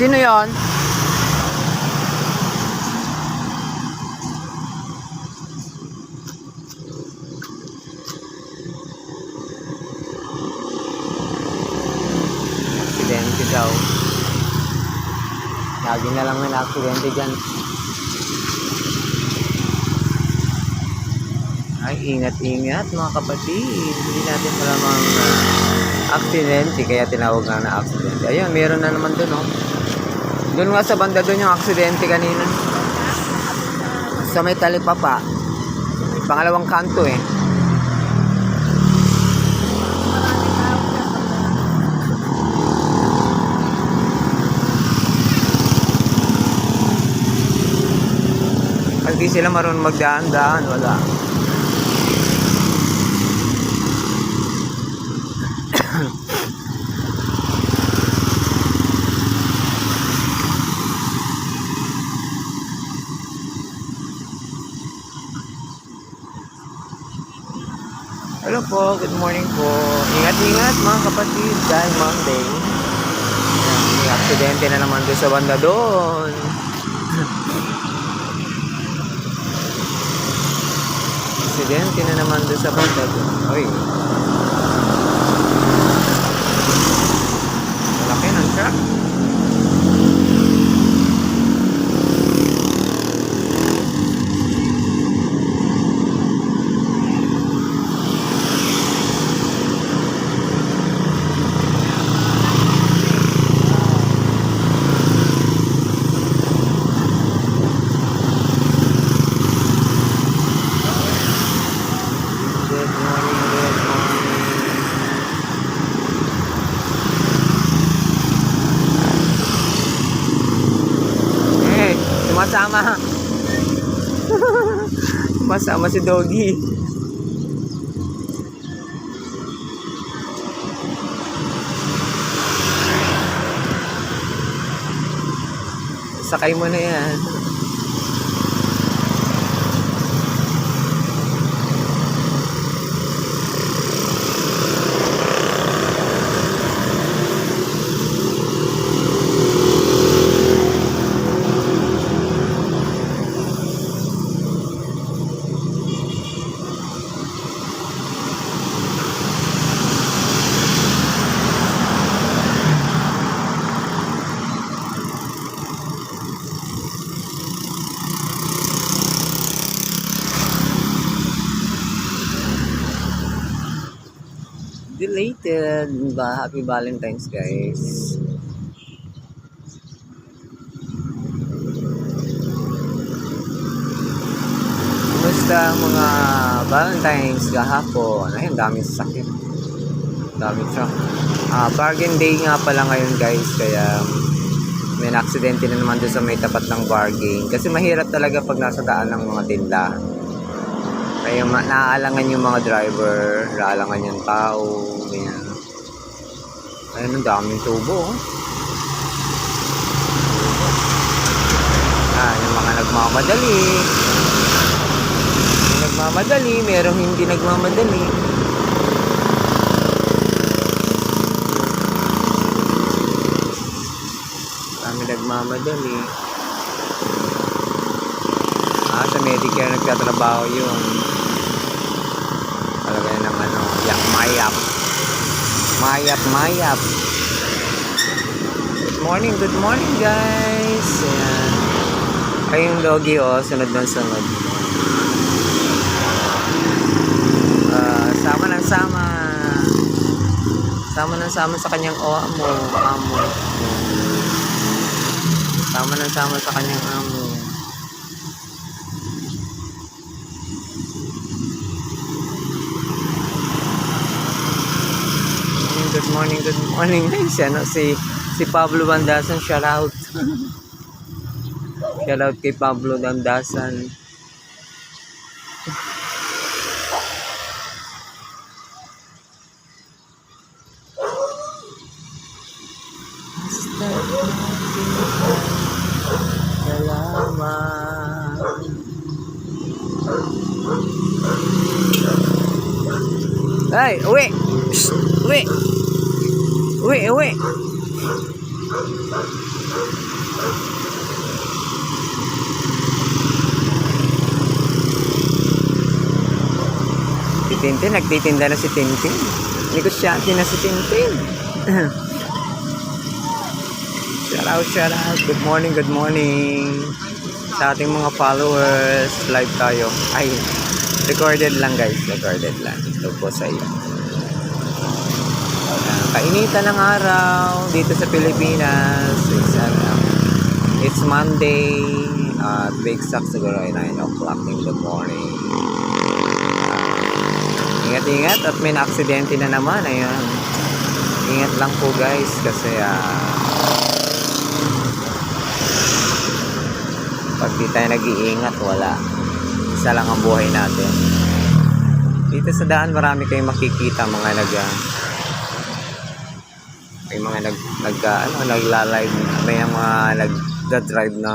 Sino yon? Aksidente daw. Lagi na lang may aksidente dyan. Ay, ingat-ingat mga kapatid. Hindi natin malamang aksidente, kaya tinawag nga na aksidente. Ayun, meron na naman dun, oh. Doon nga sa banda doon yung aksidente kanina. Sa may talipapa. Pangalawang kanto eh. Pag di sila marunong magdaan-daan, wala. Hello po, good morning po. Ingat-ingat mga kapatid dahil Monday. May aksidente na naman doon sa banda doon. Aksidente na naman doon sa banda doon. Uy. Malaki ng truck. Sumasama. Sumasama si Doggy. Sakay mo na yan. Deleted. Happy Valentine's, guys. Kumusta mga Valentine's kahapon? Ayun, daming sasakyan. Daming truck. Bargain day nga pala ngayon, guys. Kaya may aksidente na naman doon sa may tapat ng bargain. Kasi mahirap talaga pag nasa daan ng mga tinda. Kaya naaalangan yung mga driver, naaalangan yung tao, ganyan. Ayun, ang daming tubo. Yung mga nagmamadali. Yung nagmamadali, merong hindi nagmamadali. Kami nagmamadali. Sa Medicare nagtatrabaho yun. Talagay ng ano, mayap. Mayap. Good morning guys. Ayan. Ay yung Doggy, oh, sunod ng sunod. Sama ng sama. Sama ng sama sa kanyang amo. Sama ng sama sa kanyang amo. Good morning. Si Pablo Bandasan, shout out. Shout out kay Pablo Bandasan. Salamat. Ay, uwi. Uwi. Si Tintin, nagtitinda na si Tintin. Negosyante na si Tintin. Shout out. Good morning. Sa ating mga followers, live tayo. Ay, recorded lang guys. Recorded lang. Ito po sa iyo. Kainitan ng araw dito sa Pilipinas. It's Monday. Big exact siguro ay 9 o'clock in the morning. Ingat at may na-aksidente na naman. Ayan. Ingat lang po guys kasi pag di tayo nag-iingat, wala. Isa lang ang buhay natin. Dito sa daan, marami kayong makikita mga may mga nagla-live, may mga nagda-drive na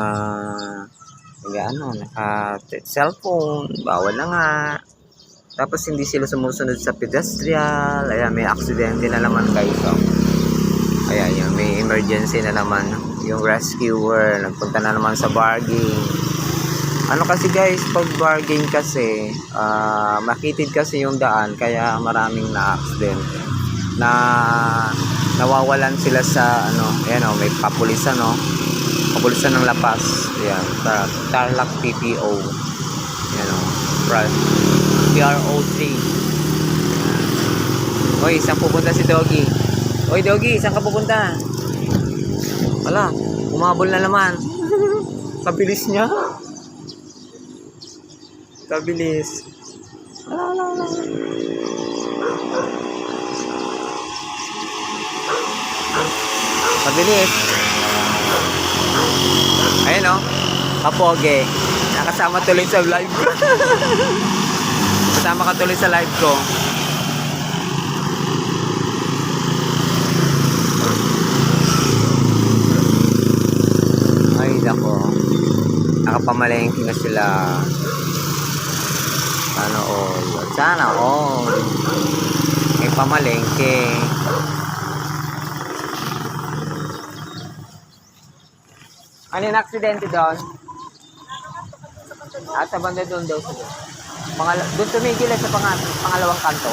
naka-cellphone, bawal na nga. Tapos hindi sila sumusunod sa pedestrian. Ayan, may aksidente na naman guys. Ayan, may emergency na naman. Yung rescuer, nagpunta na naman sa barging. Ano kasi guys, pag barging kasi, makitid kasi yung daan, kaya maraming na-accident. Nawawalan sila sa, ayan may papulisan, papulisan ng lapas. Ayan, Tarlac PPO. Ayan PRO3. Hoy, saan pupunta si Doggy? Hoy Doggy, saan ka pupunta? Wala, umabol na naman. Kabilis niya. Kabilis. Wala. Kabilis. Ayun kapoge. Nakasama tuloy sa live ko. Kasama ka tuloy sa live ko. Ay, nako. Nakapamalengke na sila. Sana all. May pamalengke. Ano yung aksidente doon? Sa banda doon daw sila. Doon tumigil sa pangalawang kanto.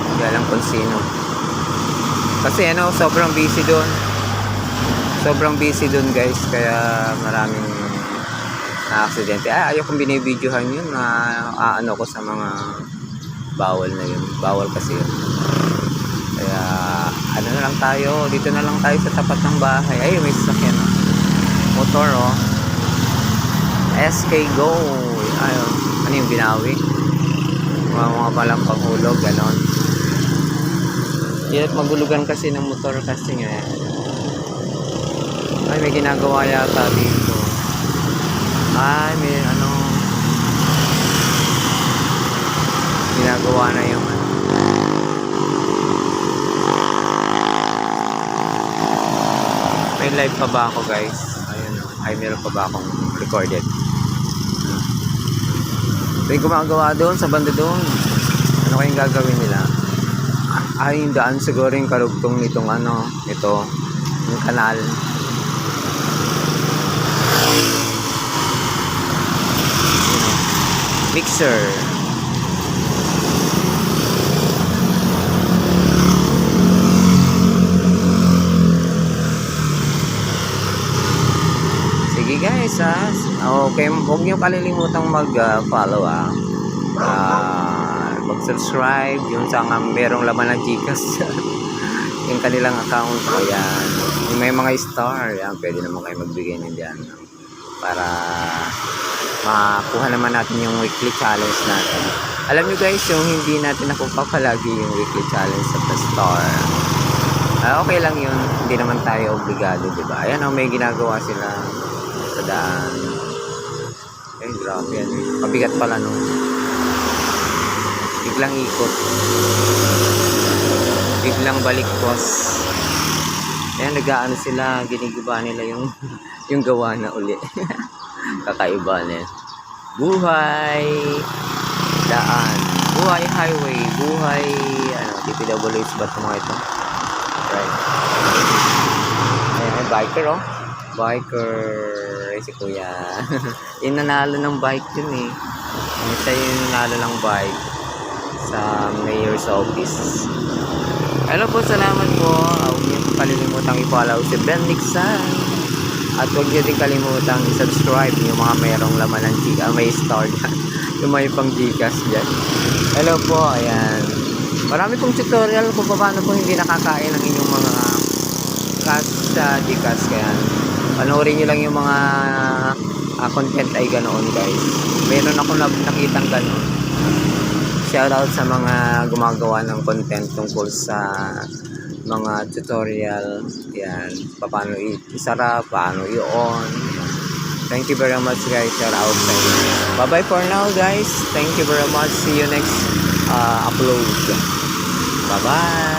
Hindi alam kung sino. Kasi sobrang busy doon. Sobrang busy doon guys. Kaya maraming na-aksidente. Ayaw kong binibidyohan yun na ko sa mga bawal na yun. Bawal kasi yun. Kaya na lang tayo. Dito na lang tayo sa tapat ng bahay. Ay, may sasakyan. Motor SK Go. Ayun. Ano yung binawi? Mga palang panghulog. Ganon. Hirap magulugan kasi ng motor kasi nga. Ay, may ginagawa yata dito. Ay, may ginagawa na yung May live pa ba ako guys? Ayun. Ay, meron pa ba akong recorded? May gumagawa doon sa banda doon. Ano kayong gagawin nila? Ay, yung daan siguro yung karugtong nitong ito, yung kanal. Mixer. Sige guys, okay, huwag niyo kalilimutang mag-follow mag-subscribe yung sa merong laman ng Gcash yung kanilang account. Ayan, yung may mga star, yan, pwede naman kayo magbigay niyan para makuha naman natin yung weekly challenge natin. Alam nyo guys, yung hindi natin nakuha palagi yung weekly challenge sa the star, okay lang yun, hindi naman tayo obligado, diba? Ayan, may ginagawa sila sa daan. Ay, grabe yan. Mabigat pala biglang ikot, biglang baliktos. Ayan, nag-aano sila, giniguba nila yung gawa na uli. Kakaiba na buhay. daan, buhay highway, buhay DPWH ba ito mga ito? Right. Ayan, biker oh. Biker. Ay, si kuya. Yung nanalo ng bike yun eh. Siya yung nanalo ng bike sa mayor's office. Hello po, salamat po. Huwag niyo kalilimutang i-follow si Ben Nixon. At huwag niyo din kalimutang i-subscribe yung mga mayroong laman ng Gcash. May star dyan. Yung may pang Gcash dyan. Hello po, ayan. Marami pong tutorial kung paano po hindi nakakain ang inyong mga cash sa Gcash. Kaya panoorin nyo lang yung mga content ay ganoon guys. Meron ako nakitang ganoon. Shoutout sa mga gumagawa ng content tungkol sa mga tutorial. Yan, paano isara, paano i-on. Thank you very much guys. Shoutout sa inyo. Bye bye for now guys. Thank you very much. See you next upload. Bye bye.